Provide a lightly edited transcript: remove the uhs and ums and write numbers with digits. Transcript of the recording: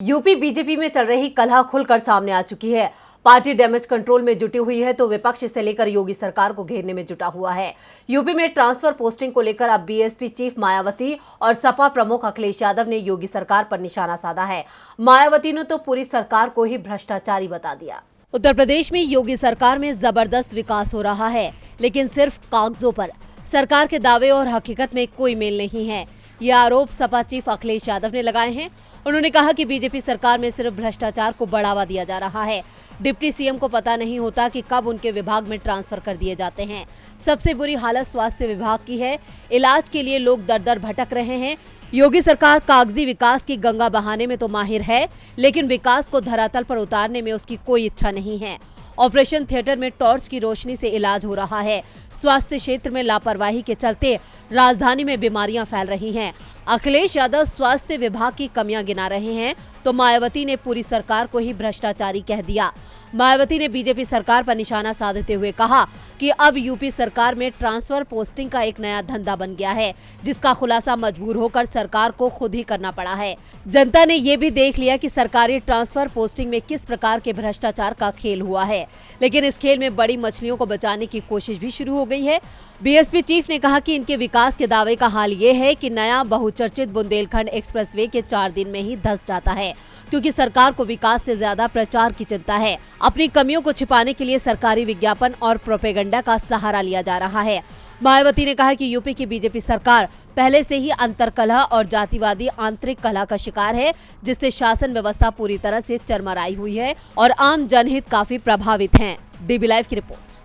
UP BJP में चल रही कलह खुलकर सामने आ चुकी है। पार्टी डैमेज कंट्रोल में जुटी हुई है तो विपक्ष से लेकर योगी सरकार को घेरने में जुटा हुआ है। यूपी में ट्रांसफर पोस्टिंग को लेकर अब बीएसपी चीफ मायावती और सपा प्रमुख अखिलेश यादव ने योगी सरकार पर निशाना साधा है। मायावती ने तो पूरी सरकार को ही भ्रष्टाचारी बता दिया। उत्तर प्रदेश में योगी सरकार में जबरदस्त विकास हो रहा है, लेकिन सिर्फ कागजों पर। सरकार के दावे और हकीकत में कोई मेल नहीं है। ये आरोप सपा चीफ अखिलेश यादव ने लगाए हैं। उन्होंने कहा कि बीजेपी सरकार में सिर्फ भ्रष्टाचार को बढ़ावा दिया जा रहा है। डिप्टी सीएम को पता नहीं होता कि कब उनके विभाग में ट्रांसफर कर दिए जाते हैं। सबसे बुरी हालत स्वास्थ्य विभाग की है। इलाज के लिए लोग दर दर भटक रहे हैं। योगी सरकार कागजी विकास की गंगा बहाने में तो माहिर है, लेकिन विकास को धरातल पर उतारने में उसकी कोई इच्छा नहीं है। ऑपरेशन थिएटर में टॉर्च की रोशनी से इलाज हो रहा है। स्वास्थ्य क्षेत्र में लापरवाही के चलते राजधानी में बीमारियां फैल रही हैं। अखिलेश यादव स्वास्थ्य विभाग की कमियां गिना रहे हैं तो मायावती ने पूरी सरकार को ही भ्रष्टाचारी कह दिया। मायावती ने बीजेपी सरकार पर निशाना साधते हुए कहा कि अब यूपी सरकार में ट्रांसफर पोस्टिंग का एक नया धंधा बन गया है, जिसका खुलासा मजबूर होकर सरकार को खुद ही करना पड़ा है। जनता ने ये भी देख लिया कि सरकारी ट्रांसफर पोस्टिंग में किस प्रकार के भ्रष्टाचार का खेल हुआ है, लेकिन इस खेल में बड़ी मछलियों को बचाने की कोशिश भी शुरू हो गई है। बीएसपी चीफ ने कहा कि इनके विकास के दावे का हाल ये है कि नया बहुचर्चित बुंदेलखंड एक्सप्रेसवे के 4 दिन में ही धंस जाता है, क्योंकि सरकार को विकास से ज्यादा प्रचार की चिंता है। अपनी कमियों को छिपाने के लिए सरकारी विज्ञापन और प्रोपेगेंडा का सहारा लिया जा रहा है। मायावती ने कहा कि यूपी की बीजेपी सरकार पहले से ही अंतरकलह और जातिवादी आंतरिक कलह का शिकार है, जिससे शासन व्यवस्था पूरी तरह से चरमराई हुई है और आम जनहित काफी प्रभावित हैं। डीबी लाइव की रिपोर्ट।